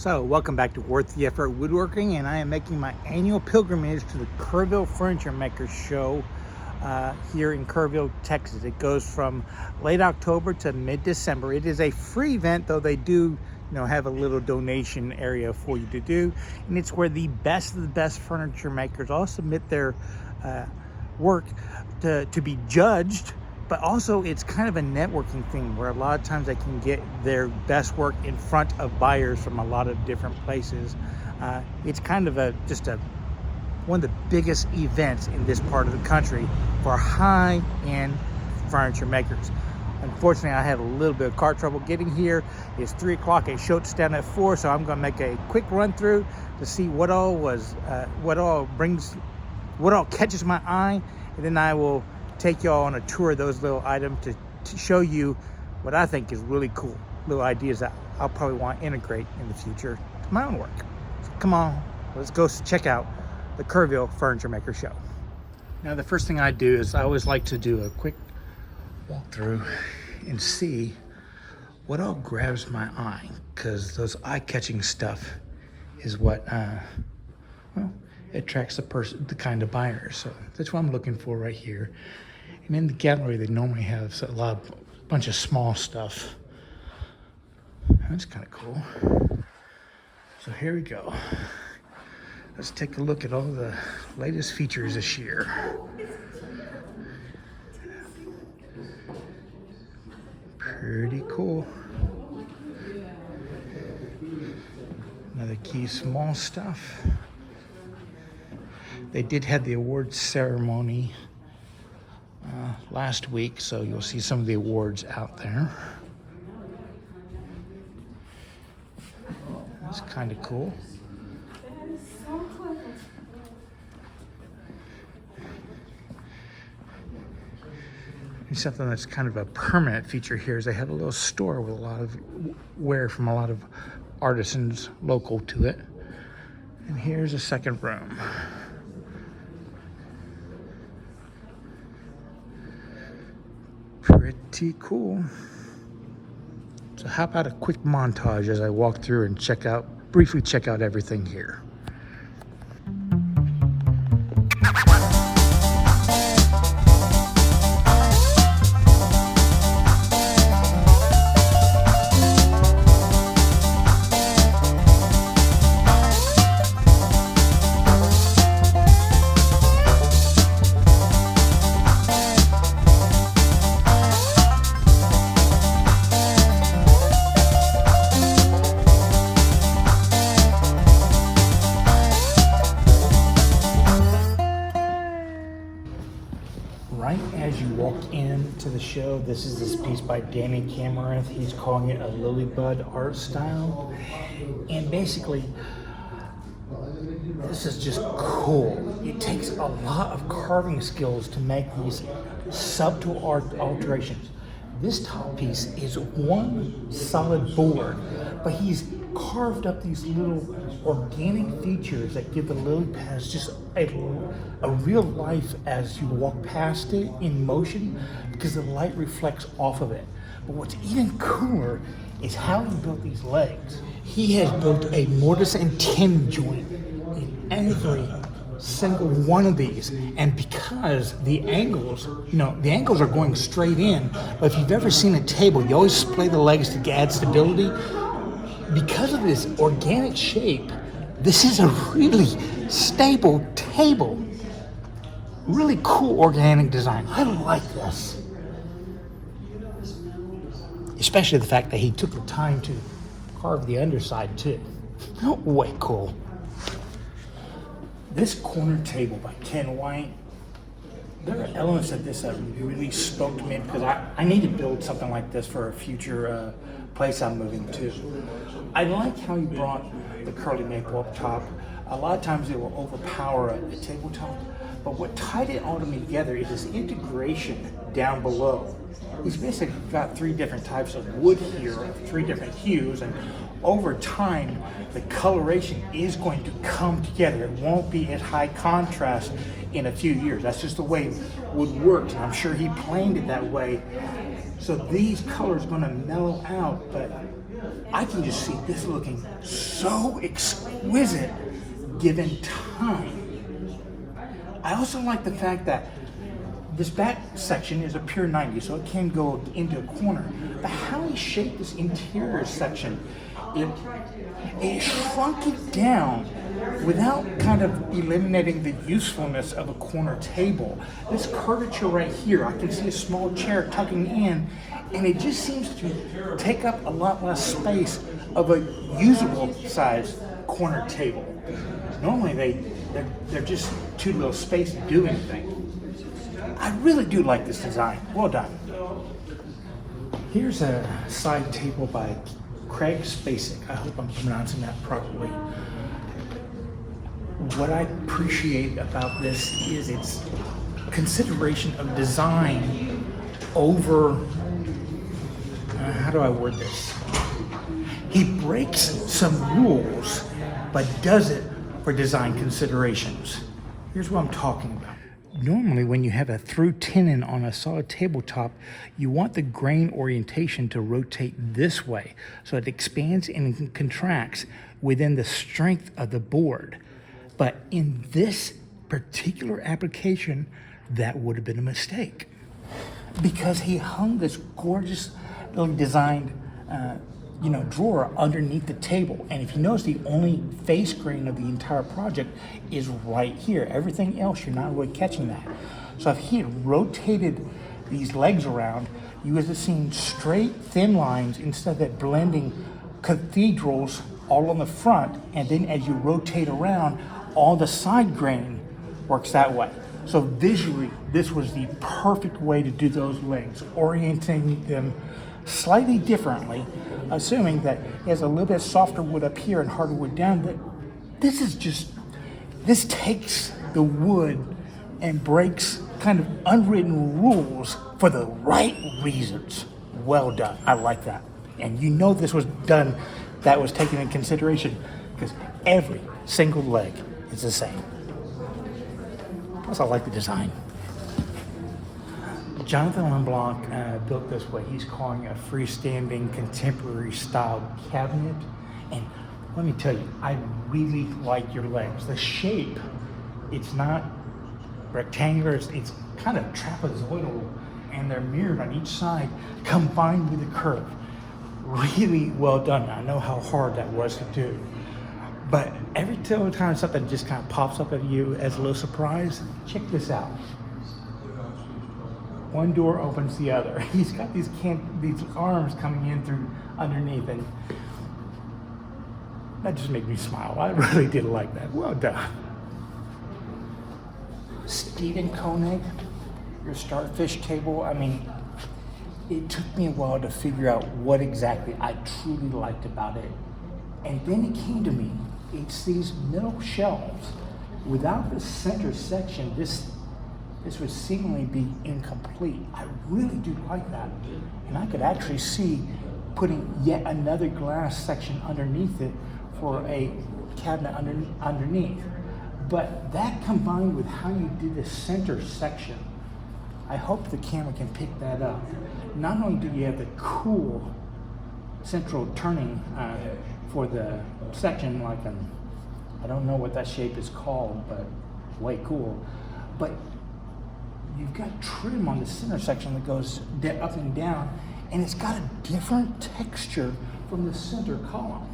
So, welcome back to Worth the Effort Woodworking, and I am making my annual pilgrimage to the Kerrville Furniture Makers Show here in Kerrville, Texas. It goes from late October to mid-December. It is a free event, though they do have a little donation area for you to do, and it's where the best of the best furniture makers all submit their work to be judged. But also it's kind of a networking thing where a lot of times they can get their best work in front of buyers from a lot of different places. It's kind of one of the biggest events in this part of the country for high-end furniture makers. Unfortunately, I had a little bit of car trouble getting here. It's 3 o'clock. A show to down at 4, so I'm going to make a quick run through to see what all catches my eye, and then I will take y'all on a tour of those little items to show you what I think is really cool little ideas that I'll probably want to integrate in the future to my own work. So come on, let's go check out the Kerrville Furniture Maker Show. Now, the first thing I do is I always like to do a quick walkthrough and see what all grabs my eye, because those eye-catching stuff is what attracts the kind of buyer. So that's what I'm looking for right here. And in the gallery, they normally have a bunch of small stuff. That's kind of cool. So here we go. Let's take a look at all the latest features this year. Pretty cool. Another key small stuff. They did have the awards ceremony last week, so you'll see some of the awards out there. That's kind of cool. And something that's kind of a permanent feature here is they have a little store with a lot of wear from a lot of artisans local to it. And here's a second room. Pretty cool. So how about a quick montage as I walk through and briefly check out everything here. Right as you walk into the show, this is this piece by Danny Cameron. He's calling it a Lilybud art style. And basically, this is just cool. It takes a lot of carving skills to make these subtle alterations. This top piece is one solid board, but he's carved up these little organic features that give the lily pads just a real life as you walk past it in motion, because the light reflects off of it. But what's even cooler is how he built these legs. He has built a mortise and tenon joint in every single one of these, and because the angles are going straight in, but if you've ever seen a table, you always splay the legs to add stability. Because of this organic shape, this is a really stable table. Really cool organic design. I like this. Especially the fact that he took the time to carve the underside too. Way cool. This corner table by Ken White, there are elements of this that really spoke to me, because I need to build something like this for a future place I'm moving to. I like how he brought the curly maple up top. A lot of times it will overpower a tabletop, but what tied it all together is this integration down below. He's basically got 3 different types of wood here, 3 different hues, and over time, the coloration is going to come together. It won't be at high contrast in a few years. That's just the way wood works, and I'm sure he planned it that way. So these colors are going to mellow out, but I can just see this looking so exquisite given time. I also like the fact that this back section is a pure 90, so it can go into a corner. But how he shaped this interior section, it shrunk it down without kind of eliminating the usefulness of a corner table. This curvature right here, I can see a small chair tucking in, and it just seems to take up a lot less space of a usable size corner table. Normally they're just too little space to do anything. I really do like this design. Well done. Here's a side table by Craig Spacek. I hope I'm pronouncing that properly. What I appreciate about this is its consideration of design over, how do I word this? He breaks some rules, but does it for design considerations. Here's what I'm talking about. Normally, when you have a through tenon on a solid tabletop, you want the grain orientation to rotate this way, so it expands and contracts within the strength of the board. But in this particular application, that would have been a mistake, because he hung this gorgeous little designed drawer underneath the table. And if you notice, the only face grain of the entire project is right here. Everything else, you're not really catching that. So if he had rotated these legs around, you would have seen straight, thin lines instead of that blending cathedrals all on the front. And then as you rotate around, all the side grain works that way. So visually, this was the perfect way to do those legs, orienting them slightly differently, assuming that he has a little bit softer wood up here and harder wood down. But this takes the wood and breaks kind of unwritten rules for the right reasons. Well done. I like that. And you know this was done, that was taken in consideration, because every single leg is the same. Plus, I like the design. Jonathan LeBlanc built this what he's calling a freestanding contemporary style cabinet. And let me tell you, I really like your legs. The shape, it's not rectangular, it's kind of trapezoidal, and they're mirrored on each side, combined with the curve. Really well done. I know how hard that was to do. But every time something just kind of pops up at you as a little surprise, check this out. One door opens the other. He's got these arms coming in through underneath, and that just made me smile. I really did like that. Well done. Stephen Koenig, your Starfish table. I mean, it took me a while to figure out what exactly I truly liked about it. And then it came to me. It's these middle shelves. Without the center section, this would seemingly be incomplete. I really do like that. And I could actually see putting yet another glass section underneath it for a cabinet underneath. But that combined with how you did the center section, I hope the camera can pick that up. Not only do you have the cool central turning for the section, like I don't know what that shape is called, but way cool. But you've got trim on the center section that goes up and down, and it's got a different texture from the center column.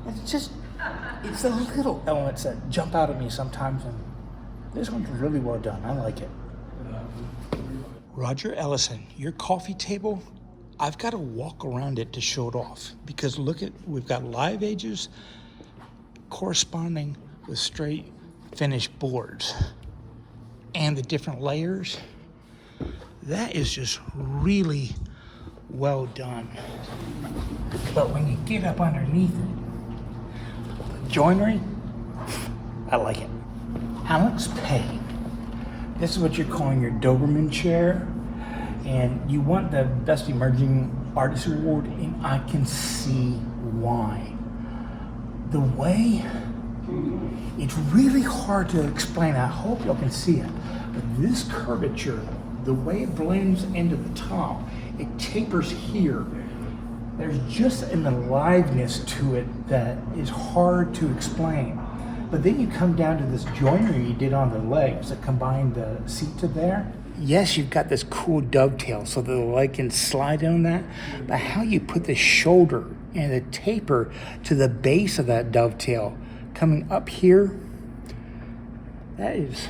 It's the little elements that jump out at me sometimes, and this one's really well done. I like it. Roger Ellison, your coffee table, I've got to walk around it to show it off, because we've got live edges corresponding with straight finished boards. And the different layers, that is just really well done. But when you get up underneath it, the joinery, I like it. Alex Payne, this is what you're calling your Doberman chair, and you want the Best Emerging Artist Award, and I can see why. The way, it's really hard to explain. I hope y'all can see it. But this curvature, the way it blends into the top, it tapers here. There's just an aliveness to it that is hard to explain. But then you come down to this joinery you did on the legs that combine the seat to there. Yes, you've got this cool dovetail so that the leg can slide on that, but how you put the shoulder and the taper to the base of that dovetail coming up here, that is,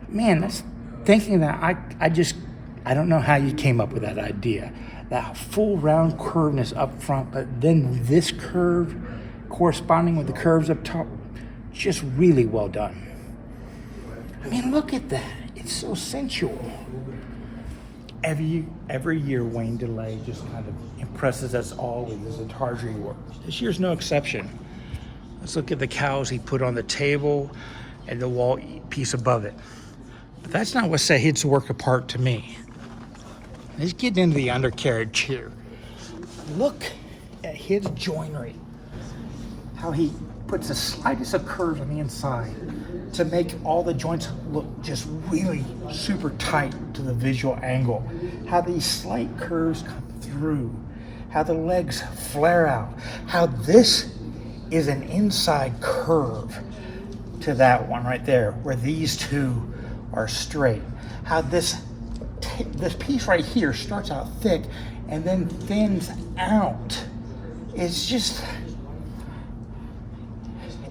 man, that's thinking that I don't know how you came up with that idea. That full round curveness up front, but then this curve corresponding with the curves up top, just really well done. I mean, look at that. It's so sensual. Every year, Wayne DeLay just kind of impresses us all with his artistry work. This year's no exception. Let's look at the cows he put on the table and the wall piece above it. But that's not what set his work apart to me. Let's get into the undercarriage here. Look at his joinery. How he puts the slightest of curves on the inside to make all the joints look just really super tight to the visual angle. How these slight curves come through. How the legs flare out. How this is an inside curve to that one right there, where these two are straight. How this piece right here starts out thick and then thins out. It's just,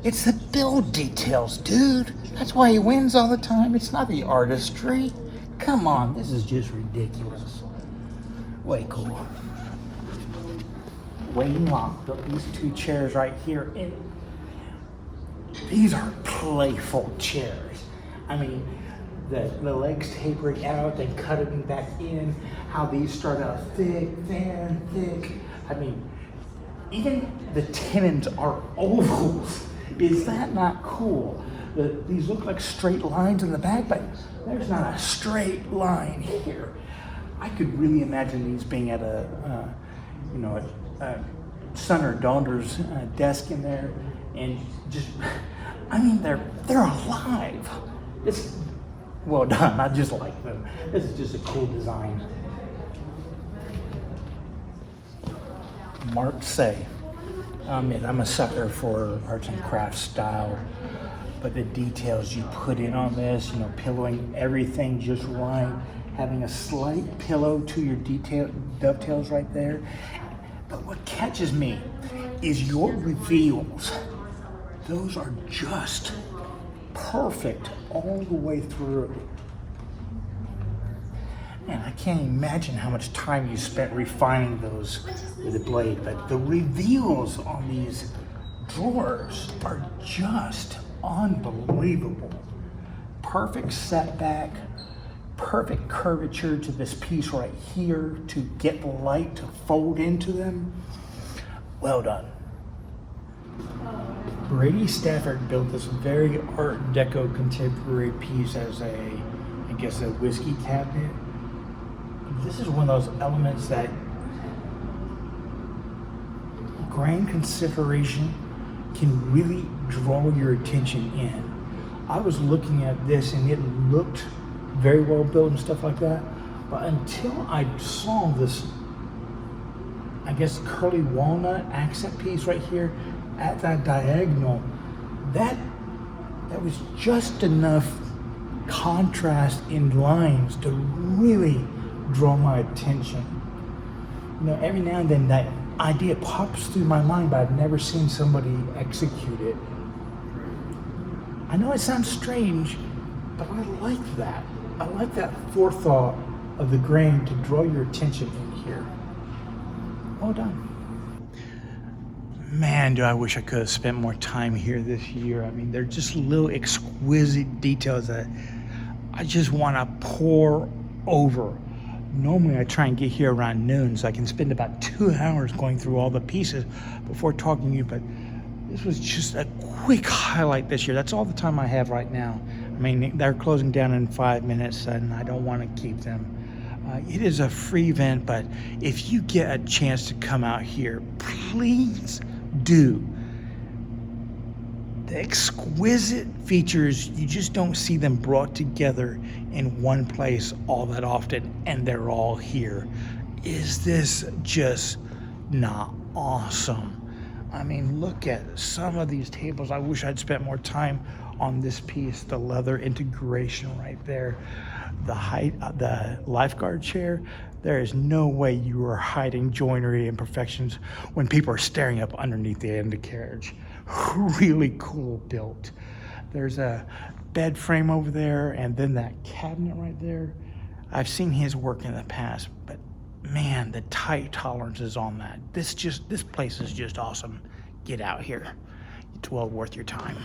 it's the build details, dude. That's why he wins all the time. It's not the artistry. Come on, this is just ridiculous. Way cool. Wayne locked up these two chairs right here. And these are playful chairs. I mean, the legs tapering out, then cutting back in. How these start out thick, thin, thick. I mean, even the tenons are ovals. Is that not cool? These look like straight lines in the back, but there's not a straight line here. I could really imagine these being at a son or daughter's desk in there, and just, I mean, they're alive. It's well done. I just like them. This is just a cool design. Mark Say. I'm a sucker for arts and crafts style, but the details you put in on this, pillowing everything just right, having a slight pillow to your dovetails right there. But what catches me is your reveals. Those are just perfect all the way through. Man, I can't imagine how much time you spent refining those with the blade, but the reveals on these drawers are just unbelievable. Perfect setback, perfect curvature to this piece right here to get the light to fold into them. Well done. Brady Stafford built this very Art Deco contemporary piece as a whiskey cabinet. This is one of those elements that grand consideration can really draw your attention in. I was looking at this and it looked very well built and stuff like that, but until I saw this, curly walnut accent piece right here at that diagonal, that was just enough contrast in lines to really draw my attention. Every now and then that idea pops through my mind, but I've never seen somebody execute it. I know it sounds strange, but I like that. I like that forethought of the grain to draw your attention in here. Well done. Man, do I wish I could have spent more time here this year. I mean, they're just little exquisite details that I just want to pour over. Normally I try and get here around noon so I can spend about 2 hours going through all the pieces before talking to you, but this was just a quick highlight this year. That's all the time I have right now. I mean, they're closing down in 5 minutes and I don't want to keep them. It is a free event, but if you get a chance to come out here, please do. The exquisite features, you just don't see them brought together in one place all that often, and they're all here. is this just not awesome? I mean, look at some of these tables. I wish I'd spent more time on this piece, the leather integration right there. The height, the lifeguard chair, there is no way you are hiding joinery imperfections when people are staring up underneath the end of the carriage. Really cool built. There's a bed frame over there, and then that cabinet right there. I've seen his work in the past, but man, the tight tolerances on that. This place is just awesome. Get out here. It's well worth your time.